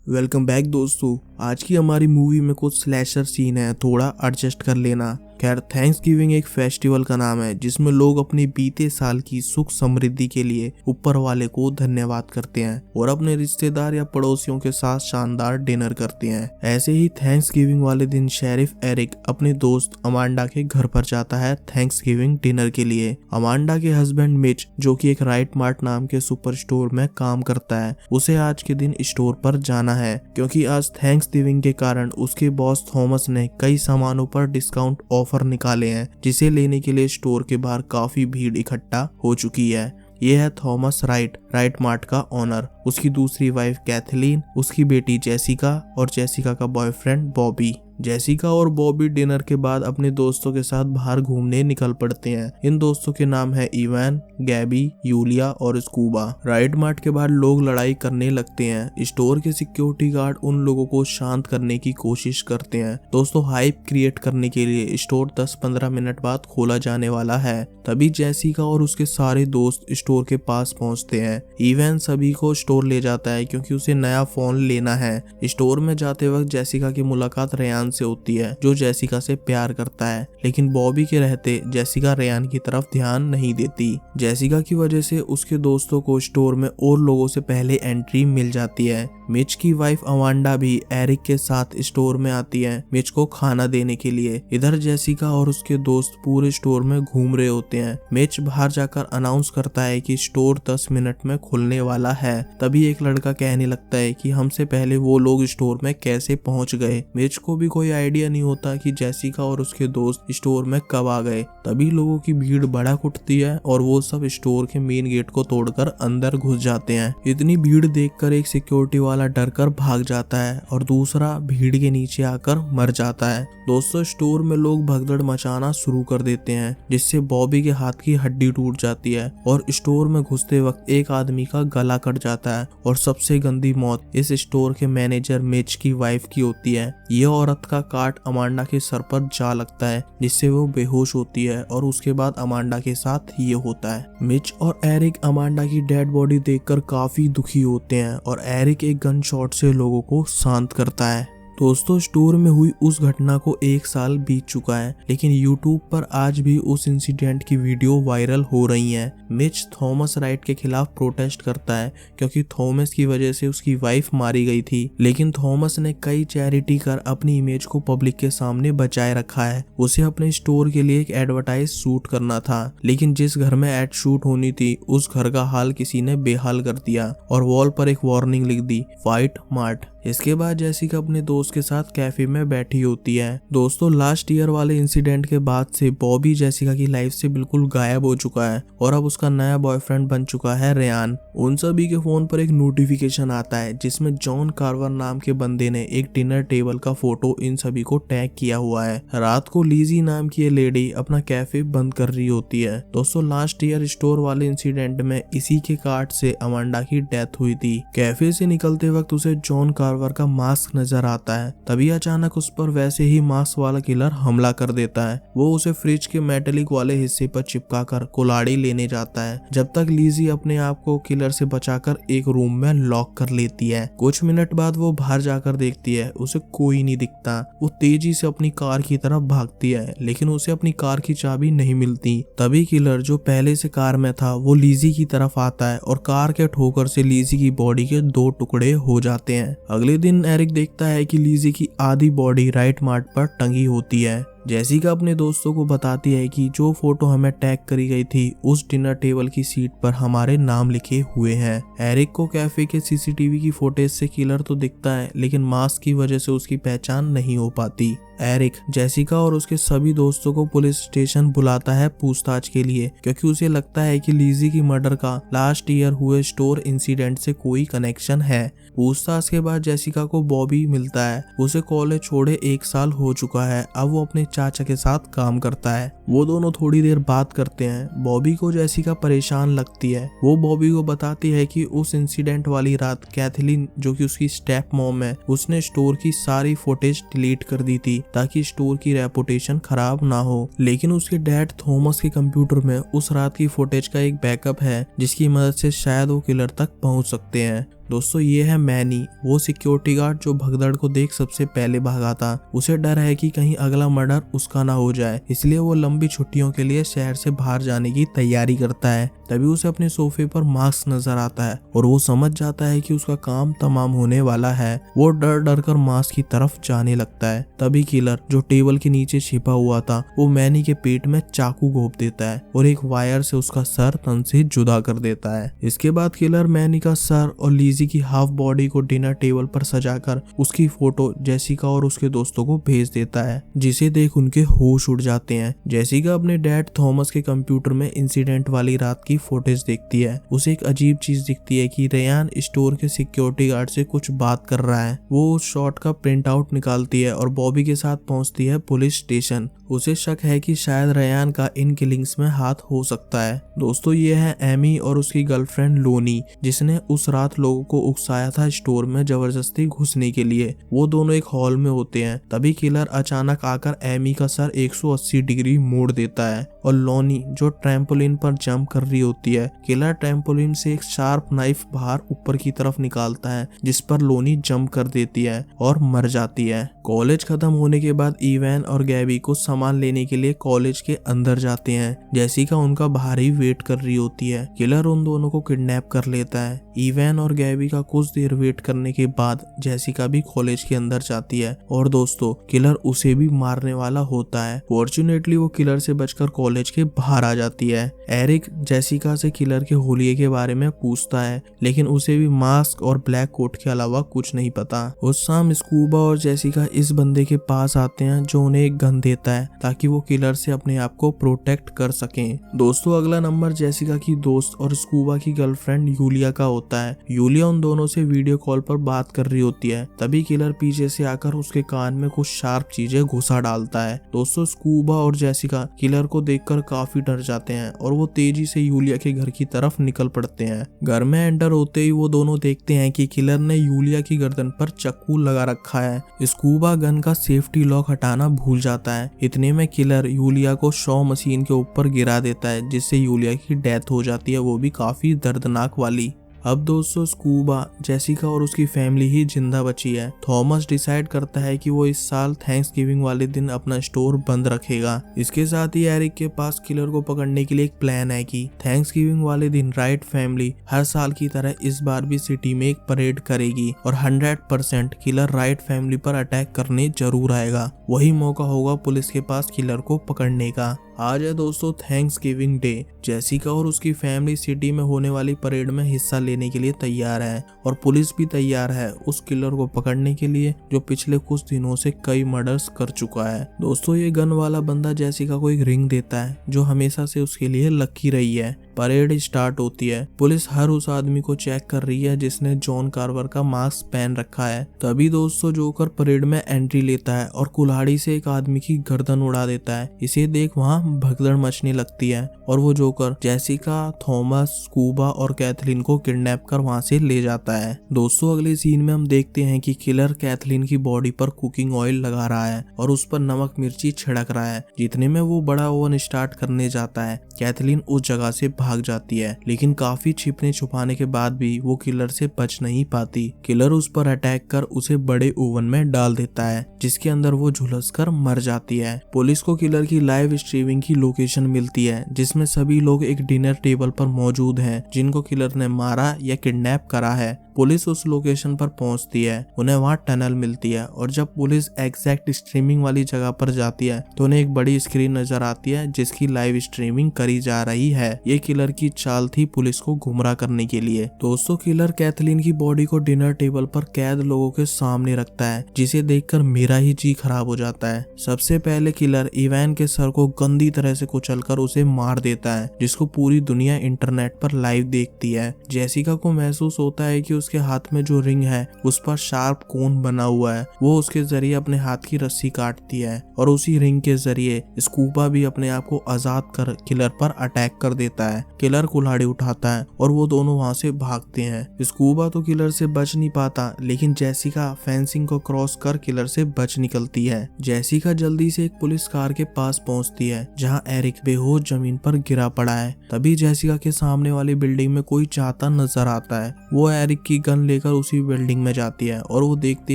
Welcome back दोस्तों। आज की हमारी मूवी में कुछ स्लैशर सीन है, थोड़ा एडजस्ट कर लेना। खैर, थैंक्स गिविंग एक फेस्टिवल का नाम है जिसमें लोग अपने बीते साल की सुख समृद्धि के लिए ऊपर वाले को धन्यवाद करते हैं और अपने रिश्तेदार या पड़ोसियों के साथ शानदार डिनर करते हैं। ऐसे ही थैंक्स गिविंग वाले दिन शेरिफ एरिक अपने दोस्त अमांडा के घर पर जाता है थैंक्स गिविंग डिनर के लिए। अमांडा के हस्बैंड मिच, जो कि एक राइट मार्ट नाम के सुपर स्टोर में काम करता है, उसे आज के दिन स्टोर पर जाना है क्योंकि आज थैंक्स गिविंग के कारण उसके बॉस थॉमस ने कई सामानों पर डिस्काउंट ऑफर निकाले हैं, जिसे लेने के लिए स्टोर के बाहर काफी भीड़ इकट्ठा हो चुकी है। ये है थॉमस राइट मार्ट का ओनर, उसकी दूसरी वाइफ कैथलीन, उसकी बेटी जेसिका और जेसिका का बॉयफ्रेंड बॉबी। जेसिका और बॉबी डिनर के बाद अपने दोस्तों के साथ बाहर घूमने निकल पड़ते हैं। इन दोस्तों के नाम है इवान, गैबी, यूलिया और स्कूबा। राइट मार्ट के बाहर लोग लड़ाई करने लगते हैं। स्टोर के सिक्योरिटी गार्ड उन लोगों को शांत करने की कोशिश करते हैं। दोस्तों, हाइप क्रिएट करने के लिए स्टोर 10-15 मिनट बाद खोला जाने वाला है। तभी जेसिका और उसके सारे दोस्त स्टोर के पास पहुंचते हैं। इवान सभी को स्टोर ले जाता है क्योंकि उसे नया फोन लेना है। स्टोर में जाते वक्त जेसिका की मुलाकात रेयान से होती है, जो जेसिका से प्यार करता है, लेकिन बॉबी के रहते जेसिका रेयान की तरफ ध्यान नहीं देती। जेसिका की वजह से उसके दोस्तों को स्टोर में और लोगों से पहले एंट्री मिल जाती है। मिच की वाइफ अमांडा भी एरिक के साथ स्टोर में आती है मिच को खाना देने के लिए। इधर जेसिका और उसके दोस्त पूरे स्टोर में घूम रहे होते हैं। मिच बाहर जाकर अनाउंस करता है कि स्टोर 10 मिनट में खुलने वाला है। तभी एक लड़का कहने लगता है कि हमसे पहले वो लोग स्टोर में कैसे पहुंच गए। मिच को भी कोई आइडिया नहीं होता कि जेसिका और उसके दोस्त स्टोर में कब आ गए। तभी लोगों की भीड़ भड़क उठती है और वो सब स्टोर के मेन गेट को तोड़कर अंदर घुस जाते हैं। इतनी भीड़ देखकर एक सिक्योरिटी वाला डरकर भाग जाता है और दूसरा भीड़ के नीचे आकर मर जाता है। दोस्तों, स्टोर में लोग भगदड़ मचाना शुरू कर देते हैं, जिससे बॉबी के हाथ की हड्डी टूट जाती है और स्टोर में घुसते वक्त एक आदमी का गला कट जाता है। और सबसे गंदी मौत इस स्टोर के मैनेजर मिच की वाइफ की होती है। ये औरत का काट अमांडा के सर पर जा लगता है, जिससे वो बेहोश होती है और उसके बाद अमांडा के साथ ये होता है। मिच और एरिक अमांडा की डेड बॉडी देखकर काफी दुखी होते हैं और एरिक एक गन शॉट से लोगों को शांत करता है। दोस्तों, स्टोर में हुई उस घटना को 1 साल बीत चुका है, लेकिन यूट्यूब पर आज भी उस इंसिडेंट की वीडियो वायरल हो रही है। मिच थॉमस राइट के खिलाफ प्रोटेस्ट करता है क्योंकि थॉमस की वजह से उसकी वाइफ मारी गई थी, लेकिन थॉमस ने कई चैरिटी कर अपनी इमेज को पब्लिक के सामने बचाए रखा है। उसे अपने स्टोर के लिए एक एडवर्टाइज शूट करना था, लेकिन जिस घर में एड शूट होनी थी उस घर का हाल किसी ने बेहाल कर दिया और वॉल पर एक वार्निंग लिख दी, फाइट मार्ट। इसके बाद जेसिका अपने दोस्त के साथ कैफे में बैठी होती है। दोस्तों, लास्ट ईयर वाले इंसिडेंट के बाद से बॉबी जेसिका की लाइफ से बिल्कुल गायब हो चुका है और अब उसका नया बॉयफ्रेंड बन चुका है रेयान। उन सभी के फोन पर एक नोटिफिकेशन आता है जिसमें जॉन कार्वर नाम के बंदे ने एक डिनर टेबल का फोटो इन सभी को टैग किया हुआ है। रात को लीजी नाम की ये लेडी अपना कैफे बंद कर रही होती है। दोस्तों, लास्ट ईयर स्टोर वाले इंसिडेंट में इसी के काट से अमांडा की डेथ हुई थी। कैफे से निकलते वक्त उसे जॉन कार्वर का मास्क नजर आता है। तभी अचानक उस पर वैसे ही मास्क वाला किलर हमला कर देता है। वो उसे फ्रिज के मेटेलिक वाले हिस्से पर चिपकाकर कुल्हाड़ी लेने जाता है, जब तक लीजी अपने आप को किलर से बचाकर एक रूम में लॉक कर लेती है। कुछ मिनट बाद वो बाहर जाकर देखती है, उसे कोई नहीं दिखता। वो तेजी से अपनी कार की तरफ भागती है, लेकिन उसे अपनी कार की चाबी नहीं मिलती। तभी किलर, जो पहले से कार में था, वो लीजी की तरफ आता है और कार के ठोकर से लीजी की बॉडी के 2 टुकड़े हो जाते हैं। अगले दिन एरिक देखता है कि लीजी की आधी बॉडी राइट मार्ट पर टंगी होती है। जेसिका अपने दोस्तों को बताती है कि जो फोटो हमें टैग करी गई थी उस डिनर टेबल की सीट पर हमारे नाम लिखे हुए हैं। एरिक को कैफे के सीसीटीवी की फुटेज से किलर तो दिखता है, लेकिन मास्क की वजह से उसकी पहचान नहीं हो पाती। एरिक जेसिका और उसके सभी दोस्तों को पुलिस स्टेशन बुलाता है पूछताछ के लिए, क्योंकि उसे लगता है कि लीजी की मर्डर का लास्ट ईयर हुए स्टोर इंसिडेंट से कोई कनेक्शन है। पूछताछ के बाद जेसिका को बॉबी मिलता है। उसे कॉलेज छोड़े 1 साल हो चुका है। अब वो अपने चाचा के साथ काम करता है। वो दोनों थोड़ी देर बात करते हैं। बॉबी को जेसिका परेशान लगती है। वो बॉबी को बताती है कि उस इंसिडेंट वाली रात कैथलीन, जो कि उसकी स्टेप मॉम है, उसने स्टोर की सारी फुटेज डिलीट कर दी थी ताकि स्टोर की रेपुटेशन खराब ना हो। लेकिन उसके डैड थॉमस के कंप्यूटर में उस रात की फुटेज का एक बैकअप है, जिसकी मदद से शायद वो किलर तक पहुंच सकते हैं। दोस्तों ये है मैनी, वो सिक्योरिटी गार्ड जो भगदड़ को देख सबसे पहले भागा था। उसे डर है कि कहीं अगला मर्डर उसका ना हो जाए, इसलिए वो लंबी छुट्टियों के लिए शहर से बाहर जाने की तैयारी करता है। तभी उसे अपने सोफे पर मास्क नजर आता है और वो समझ जाता है कि उसका काम तमाम होने वाला है। वो डर डर कर मास्क की तरफ जाने लगता है। तभी किलर जो टेबल के नीचे छिपा हुआ था वो मैनी के पेट में चाकू घोंप देता है और एक वायर से उसका सर तन से जुदा कर देता है। इसके बाद किलर मैनी का सर और लीजी की हाफ बॉडी को डिनर टेबल पर सजाकर उसकी फोटो जेसिका और उसके दोस्तों को भेज देता है, जिसे देख उनके होश उड़ जाते हैं। जेसिका अपने डैड थॉमस के कंप्यूटर में इंसिडेंट वाली रात की फुटेज देखती है। उसे एक अजीब चीज दिखती है कि रेयान स्टोर के सिक्योरिटी गार्ड से कुछ बात कर रहा है। वो उस शॉट का प्रिंट आउट निकालती है और बॉबी के साथ पहुंचती है पुलिस स्टेशन। उसे शक है कि शायद रेयान का इन किलिंग्स में हाथ हो सकता है। दोस्तों ये है एमी और उसकी गर्लफ्रेंड लोनी, जिसने उस रात लोगों को उकसाया था स्टोर में जबरदस्ती घुसने के लिए। वो दोनों एक हॉल में होते हैं। तभी किलर अचानक आकर एमी का सर 180 डिग्री मोड़ देता है और लोनी जो ट्रैम्पोलिन पर जंप कर रही होती है, किलर ट्रैम्पोलिन से एक शार्प नाइफ बाहर ऊपर की तरफ निकालता है, जिस पर लोनी जंप कर देती है और मर जाती है। कॉलेज खत्म होने के बाद इवैन और गैबी को सामान लेने के लिए कॉलेज के अंदर जाते हैं। जेसिका उनका बाहर ही वेट कर रही होती है। किलर उन दोनों को किडनैप कर लेता है। इवैन और गैबी का कुछ देर वेट करने के बाद जेसिका भी कॉलेज के अंदर जाती है और दोस्तों किलर उसे भी मारने वाला होता है। फॉर्चुनेटली वो किलर से बचकर कॉलेज के बाहर आ जाती है। एरिक जेसिका से किलर के होलिये के बारे में पूछता है, लेकिन उसे भी मास्क और ब्लैक कोट के अलावा कुछ नहीं पता। उस शाम स्कूबा और जेसिका इस बंदे के पास आते हैं जो उन्हें एक गन देता है ताकि वो किलर से अपने आप को प्रोटेक्ट कर सकें। दोस्तों अगला नंबर जेसिका की दोस्त और स्कूबा की गर्लफ्रेंड यूलिया का होता है। यूलिया उन दोनों से वीडियो कॉल पर बात कर रही होती है। तभी किलर पीछे से आकर उसके कान में कुछ शार्प चीजें घुसा डालता है। दोस्तों स्कूबा और जेसिका किलर को देखकर काफी डर जाते हैं और वो तेजी से यूलिया के घर की तरफ निकल पड़ते हैं। घर में एंटर होते ही वो दोनों देखते हैं कि किलर ने यूलिया की गर्दन पर चाकू लगा रखा है। स्कूबा गन का सेफ्टी लॉक हटाना भूल जाता है। इतने में किलर यूलिया को शॉ मशीन के ऊपर गिरा देता है, जिससे यूलिया की डेथ हो जाती है, वो भी काफी दर्दनाक वाली। अब दोस्तों स्कूबा, जेसिका और उसकी फैमिली ही जिंदा बची है। थॉमस डिसाइड करता है कि वो इस साल थैंक्सगिविंग वाले दिन अपना स्टोर बंद रखेगा। इसके साथ ही एरिक के पास किलर को पकड़ने के लिए एक प्लान है कि थैंक्सगिविंग वाले दिन राइट फैमिली हर साल की तरह इस बार भी सिटी में एक परेड करेगी और 100% किलर राइट फैमिली पर अटैक करने जरूर आएगा। वही मौका होगा पुलिस के पास किलर को पकड़ने का। आज है दोस्तों थैंक्सगिविंग डे। जेसिका और उसकी फैमिली सिटी में होने वाली परेड में हिस्सा लेने के लिए तैयार है और पुलिस भी तैयार है उस किलर को पकड़ने के लिए जो पिछले कुछ दिनों से कई मर्डर्स कर चुका है। दोस्तों ये गन वाला बंदा जेसिका को एक रिंग देता है जो हमेशा से उसके लिए लकी रही है। परेड स्टार्ट होती है। पुलिस हर उस आदमी को चेक कर रही है जिसने जॉन कार्वर का मास्क पहन रखा है। तभी दोस्तों जोकर परेड में एंट्री लेता है और कुल्हाड़ी से एक आदमी की गर्दन उड़ा देता है। इसे देख वहाँ भगदड़ मचने लगती है और वो जोकर जेसिका, थॉमस, स्कूबा और कैथलीन को किडनैप कर वहाँ से ले जाता है। दोस्तों अगले सीन में हम देखते हैं कि किलर कैथलीन की बॉडी पर कुकिंग ऑयल लगा रहा है और उस पर नमक मिर्ची छिड़क रहा है। जितने में वो बड़ा ओवन स्टार्ट करने जाता है, कैथलीन उस जगह से भाग जाती है, लेकिन काफी छिपने छुपाने के बाद भी वो किलर से बच नहीं पाती। किलर उस पर अटैक कर उसे बड़े ओवन में डाल देता है, जिसके अंदर वो झुलस कर मर जाती है। पुलिस को किलर की लाइव स्ट्रीमिंग की लोकेशन मिलती है, जिसमें सभी लोग एक डिनर टेबल पर मौजूद हैं, जिनको किलर ने मारा या किडनैप करा है। पुलिस उस लोकेशन पर पहुंचती है। उन्हें वहां टनल मिलती है और जब पुलिस एग्जैक्ट स्ट्रीमिंग वाली जगह पर जाती है तो उन्हें एक बड़ी स्क्रीन नजर आती है जिसकी लाइव स्ट्रीमिंग करी जा रही है। ये किलर की चाल थी पुलिस को गुमराह करने के लिए। दोस्तों किलर कैथलीन की बॉडी को डिनर टेबल पर कैद लोगों के सामने रखता है, जिसे देखकर मेरा ही जी खराब हो जाता है। सबसे पहले किलर इवैन के सर को गंदी तरह से कुचलकर उसे मार देता है, जिसको पूरी दुनिया इंटरनेट पर लाइव देखती है। जेसिका को महसूस होता है कि उसके हाथ में जो रिंग है उस पर शार्प कोन बना हुआ है। वो उसके जरिए अपने हाथ की रस्सी काटती है और उसी रिंग के जरिए स्कूबा भी अपने आप को आजाद कर किलर पर अटैक कर देता है। किलर कुल्हाड़ी उठाता है और वो दोनों वहां से भागते हैं। स्कूबा तो किलर से बच नहीं पाता, लेकिन जेसिका फेंसिंग को क्रॉस कर किलर से बच निकलती है। जेसिका जल्दी से एक पुलिस कार के पास पहुंचती है जहाँ एरिक बेहोश जमीन पर गिरा पड़ा है। तभी जेसिका के सामने वाली बिल्डिंग में कोई चाहता नजर आता है। वो एरिक की गन लेकर उसी बिल्डिंग में जाती है और वो देखती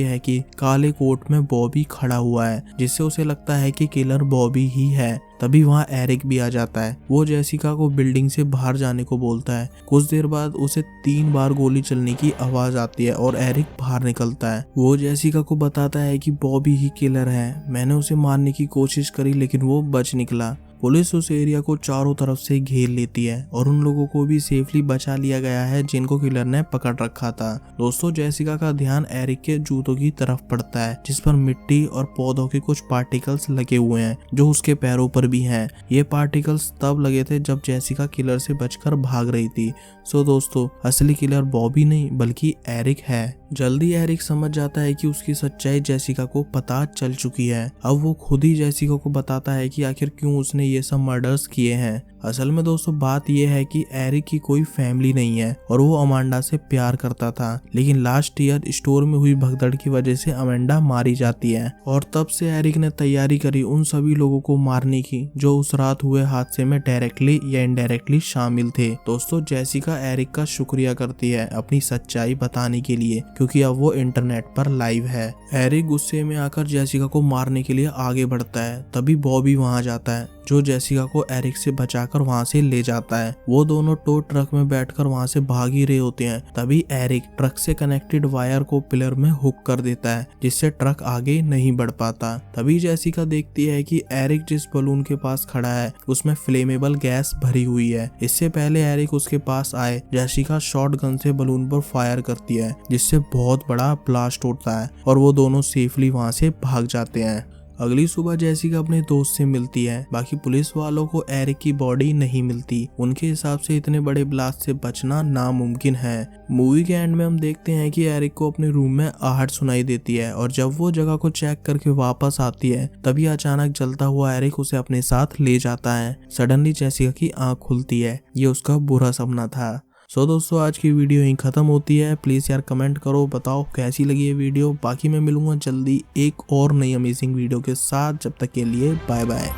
है कि काले कोट में बॉबी खड़ा हुआ है, जिससे उसे लगता है कि किलर बॉबी ही है। तभी वहाँ एरिक भी आ जाता है। वो जेसिका को बिल्डिंग से बाहर जाने को बोलता है। कुछ देर बाद उसे 3 बार गोली चलने की आवाज आती है और एरिक बाहर निकलता है। वो जेसिका को बताता है कि बॉबी ही किलर है, मैंने उसे मारने की कोशिश करी लेकिन वो बच निकला। पुलिस उस एरिया को चारों तरफ से घेर लेती है और उन लोगों को भी सेफली बचा लिया गया है जिनको किलर ने पकड़ रखा था। दोस्तों, जेसिका का ध्यान एरिक के जूतों की तरफ पड़ता है, जिस पर मिट्टी और पौधों के कुछ पार्टिकल्स लगे हुए हैं जो उसके पैरों पर भी हैं। ये पार्टिकल्स तब लगे थे जब जेसिका किलर से बचकर भाग रही थी। सो दोस्तों, असली किलर बॉबी नहीं बल्कि एरिक है। जल्दी एरिक समझ जाता है कि उसकी सच्चाई जेसिका को पता चल चुकी है। अब वो खुद ही जेसिका को बताता है कि आखिर क्यों उसने ये सब मर्डर्स किए हैं। असल में दोस्तों बात यह है कि एरिक की कोई फैमिली नहीं है और वो अमांडा से प्यार करता था, लेकिन लास्ट ईयर स्टोर में हुई भगदड़ की वजह से अमांडा मारी जाती है और तब से एरिक ने तैयारी करी उन सभी लोगों को मारने की जो उस रात हुए हादसे में डायरेक्टली या इनडायरेक्टली शामिल थे। दोस्तों, जेसिका एरिक का शुक्रिया करती है अपनी सच्चाई बताने के लिए, क्योंकि अब वो इंटरनेट पर लाइव है। एरिक गुस्से में आकर जेसिका को मारने के लिए आगे बढ़ता है। तभी बॉबी वहां जाता है जो जेसिका को एरिक से बचाकर वहां से ले जाता है। वो दोनों टो ट्रक में बैठकर वहां से भाग ही रहे होते हैं। तभी एरिक ट्रक से कनेक्टेड वायर को पिलर में हुक कर देता है, जिससे ट्रक आगे नहीं बढ़ पाता। तभी जेसिका देखती है कि एरिक जिस बलून के पास खड़ा है उसमें फ्लेमेबल गैस भरी हुई है। इससे पहले एरिक उसके पास आए, जेसिका शॉट गन से बलून पर फायर करती है, जिससे बहुत बड़ा ब्लास्ट होता है और वो दोनों सेफली वहां से भाग जाते हैं। अगली सुबह जेसिका अपने दोस्त से मिलती है। बाकी पुलिस वालों को एरिक की बॉडी नहीं मिलती। उनके हिसाब से इतने बड़े ब्लास्ट से बचना नामुमकिन है। मूवी के एंड में हम देखते हैं कि एरिक को अपने रूम में आहट सुनाई देती है और जब वो जगह को चेक करके वापस आती है तभी अचानक जलता हुआ एरिक उसे अपने साथ ले जाता है। सडनली जेसिका की आंख खुलती है। ये उसका बुरा सपना था। सो दोस्तों, आज की वीडियो यहीं खत्म होती है। प्लीज यार कमेंट करो, बताओ कैसी लगी ये वीडियो। बाकी मैं मिलूंगा जल्दी एक और नई अमेजिंग वीडियो के साथ। जब तक के लिए बाय बाय।